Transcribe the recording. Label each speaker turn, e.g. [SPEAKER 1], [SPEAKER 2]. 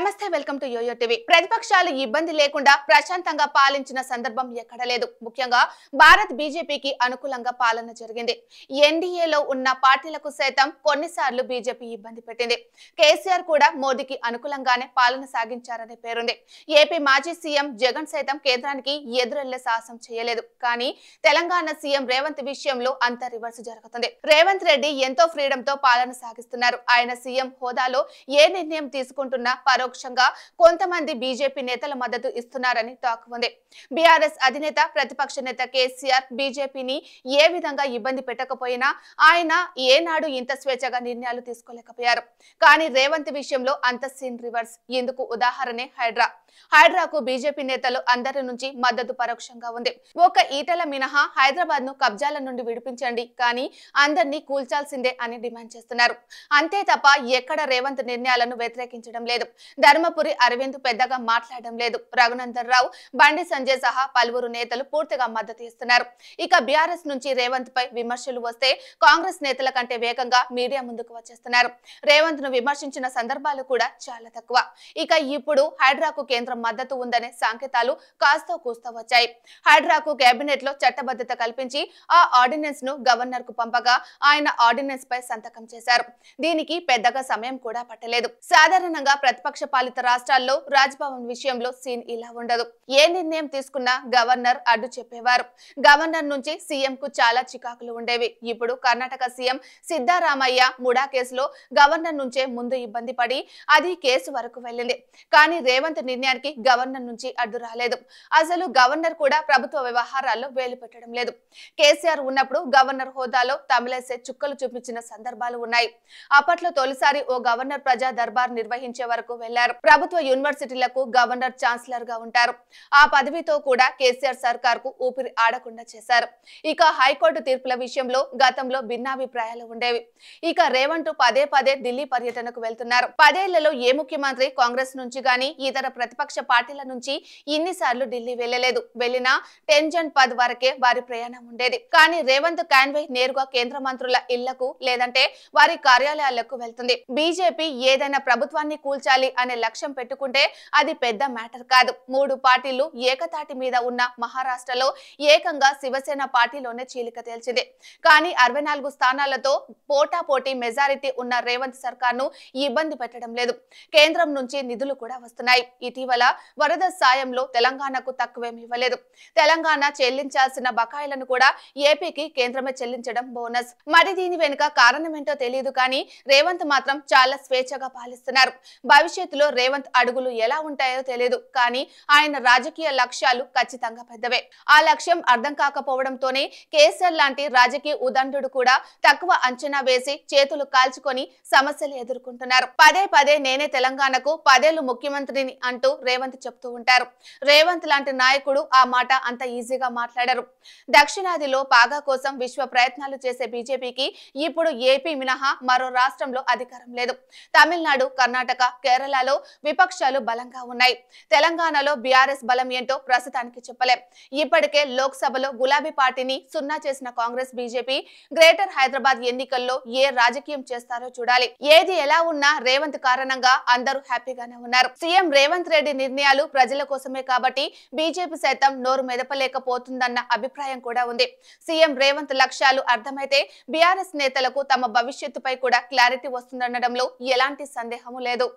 [SPEAKER 1] నమస్తే welcome to yo-yo TV. ప్రతిపక్షాలు ఇబ్బంది లేకుండా ప్రశాంతంగా పాలించిన సందర్భం ఎక్కడ లేదు. ముఖ్యంగా భారత్ బీజేపీకి అనుకూలంగా పాలన జరిగింది. ఎన్డీఏలో ఉన్న పార్టీలకు సైతం కొన్నిసార్లు బీజేపీ ఇబ్బంది పెట్టింది. కేసీఆర్ కూడా మోదీకి అనుకూలంగానే పాలన సాగించారనే పేరుంది. ఏపీ మాజీ సీఎం జగన్ సైతం కేంద్రానికి ఎదురెళ్లే సాహసం చేయలేదు. కానీ తెలంగాణ సీఎం రేవంత్ విషయంలో అంతా రివర్స్ జరుగుతుంది. రేవంత్ రెడ్డి ఎంతో ఫ్రీడమ్ తో పాలన సాగిస్తున్నారు. ఆయన సీఎం హోదాలో ఏ నిర్ణయం తీసుకుంటున్నా పరోక్షంగా కొంతమంది బీజేపీ నేతల మద్దతు ఇస్తున్నారని టాక్ ఉంది. బీఆర్ఎస్ అధినేత ప్రతిపక్ష నేత కేసీఆర్ బీజేపీని ఏ విధంగా ఇబ్బంది పెట్టకపోయినా ఆయన ఏనాడు ఇంత స్వేచ్ఛగా నిర్ణయాలు తీసుకోలేకపోయారు. కానీ రేవంత్ విషయంలో అంత సీన్ రివర్స్. ఇందుకు ఉదాహరణే హైడ్రాకు బీజేపీ నేతలు అందరి నుంచి మద్దతు పరోక్షంగా ఉంది. ఒక ఈటల మినహా హైదరాబాద్ ను కబ్జాల నుండి విడిపించండి, కానీ అందరినీ కూల్చాల్సిందే అని డిమాండ్ చేస్తున్నారు. అంతే తప్ప ఎక్కడ రేవంత్ నిర్ణయాలను వ్యతిరేకించడం లేదు. ధర్మపురి అరవింద్ పెద్దగా మాట్లాడడం లేదు. రఘునందన్ రావు, బండి సంజయ్ సహా పలువురు నేతలు పూర్తిగా మద్దతు ఇస్తున్నారు. ఇక బీఆర్ఎస్ నుంచి రేవంత్ పై విమర్శలు వస్తే కాంగ్రెస్ నేతల కంటే వేగంగా మీడియా ముందుకు వచ్చేస్తున్నారు. రేవంత్ ను విమర్శించిన సందర్భాలు కూడా చాలా తక్కువ. ఇక ఇప్పుడు హైడ్రాకు కేంద్రం మద్దతు ఉందనే సంకేతాలు కాస్తో కూస్తో వచ్చాయి. హైడ్రాకు కేబినెట్ లో చట్టబద్ధత కల్పించి ఆ ఆర్డినెన్స్ ను గవర్నర్ కు పంపగా ఆయన ఆర్డినెన్స్ పై సంతకం చేశారు. దీనికి పెద్దగా సమయం కూడా పట్టలేదు. సాధారణంగా ప్రతిపక్ష పాలిత రాష్ట్రాల్లో రాజ్భవన్ విషయంలో సీన్ ఇలా ఉండదు. ఏ నిర్ణయం తీసుకున్నా గవర్నర్ అడ్డు చెప్పేవారు. గవర్నర్ నుంచి సీఎం కు చాలా చికాకులు ఉండేవి. ఇప్పుడు కర్ణాటక సీఎం సిద్ధరామయ్య ముడా కేసులో గవర్నర్ నుంచే ముందు ఇబ్బంది పడి అది కేసు వరకు వెళ్ళింది. కానీ రేవంత్ నిర్ణయానికి గవర్నర్ నుంచి అడ్డు రాలేదు. అసలు గవర్నర్ కూడా ప్రభుత్వ వ్యవహారాల్లో వేలు పెట్టడం లేదు. కేసీఆర్ ఉన్నప్పుడు గవర్నర్ హోదాలో తమిళేసే చుక్కలు చూపించిన సందర్భాలు ఉన్నాయి. అప్పట్లో తొలిసారి ఓ గవర్నర్ ప్రజా దర్బార్ నిర్వహించే వరకు వెళ్లారు. ప్రభుత్వ యూనివర్సిటీలకు గవర్నర్ ఛాన్సలర్ గా ఉంటారు. ఆ పదవితో కూడా కేసీఆర్ సర్కార్ కు ఊపిరి ఆడకుండా చేశారు. ఇక హైకోర్టు తీర్పుల విషయంలో గతంలో భిన్నాభిప్రాయాలు ఉండేవి. ఇక రేవంత్ పదే పదే ఢిల్లీ పర్యటనకు వెళ్తున్నారు. 10 ఏళ్లలో ఏ ముఖ్యమంత్రి కాంగ్రెస్ నుంచి గానీ ఇతర ప్రతిపక్ష పార్టీల నుంచి ఇన్నిసార్లు ఢిల్లీ వెళ్లలేదు. వెళ్లినా 10 వరకే వారి ప్రయాణం ఉండేది. కానీ రేవంత్ కాన్వే నేరుగా కేంద్ర మంత్రుల ఇళ్లకు లేదంటే వారి కార్యాలయాలకు వెళ్తుంది. బీజేపీ ఏదైనా ప్రభుత్వాన్ని కూల్చాలి అనే లక్ష్యం పెట్టుకుంటే అది పెద్ద మ్యాటర్ కాదు. 3 పార్టీలు ఏకతాటి మీద ఉన్న మహారాష్ట్రలో ఏకంగా శివసేన పార్టీలోనే చీలిక తేల్చింది. కానీ 64 స్థానాలతో పోటాపోటీ మెజారిటీ ఉన్న రేవంత్ సర్కార్ ను ఇబ్బంది పెట్టడం లేదు. కేంద్రం నుంచి నిధులు కూడా వస్తున్నాయి. ఇటీవల వరద సాయంలో తెలంగాణకు తక్కువేమీ ఇవ్వలేదు. తెలంగాణ చెల్లించాల్సిన బకాయిలను కూడా ఏపీకి కేంద్రమే చెల్లించడం బోనస్. మరి దీని వెనుక కారణమేంటో తెలియదు. కానీ రేవంత్ మాత్రం చాలా స్వేచ్ఛగా పాలిస్తున్నారు. భవిష్యత్తులో రేవంత్ అడుగులు ఎలా ఉంటాయో తెలియదు. కానీ ఆయన రాజకీయ లక్ష్యాలు ఖచ్చితంగా పెద్దవే. ఆ లక్ష్యం అర్థం కాకపోవడంతోనే కేసీఆర్ లాంటి రాజకీయ ఉదండుడు కూడా తక్కువ అంచనా వేసి చేతులు కాల్చుకొని సమస్యలు ఎదుర్కొంటున్నారు. పదే నేనే తెలంగాణకు 10 ఏళ్లు ముఖ్యమంత్రిని అంటూ రేవంత్ చెప్తూ ఉంటారు. రేవంత్ లాంటి నాయకుడు ఆ మాట అంత ఈజీగా మాట్లాడరు. దక్షిణాదిలో పాగా కోసం విశ్వ ప్రయత్నాలు చేసే బీజేపీకి ఇప్పుడు ఏపీ మినహా మరో రాష్ట్రంలో అధికారం లేదు. తమిళనాడు, కర్ణాటక, కేరళలో విపక్షాలు బలంగా ఉన్నాయి. తెలంగాణలో బీఆర్ఎస్ బలం ఏంటో ప్రస్తుతానికి చెప్పలేం. ఇప్పటికే లోక్సభలో గులాబీ పార్టీని సున్నా చేసిన కాంగ్రెస్, బీజేపీ గ్రేటర్ హైదరాబాద్ ఎన్నికల్లో ఏ రాజకీయం చేస్తారో చూడాలి. ఏది ఎలా ఉన్నా రేవంత్ కారణంగా అందరూ హ్యాపీగానే ఉన్నారు. సీఎం రేవంత్ రెడ్డి నిర్ణయాలు ప్రజల కోసమే కాబట్టి బీజేపీ సైతం నోరు మెదపలేకపోతుందన్న అభిప్రాయం కూడా ఉంది. సీఎం రేవంత్ లక్ష్యాలు అర్థమైతే బీఆర్ఎస్ నేతలకు తమ భవిష్యత్తుపై కూడా క్లారిటీ వస్తుందనడంలో ఎలాంటి సందేహము లేదు.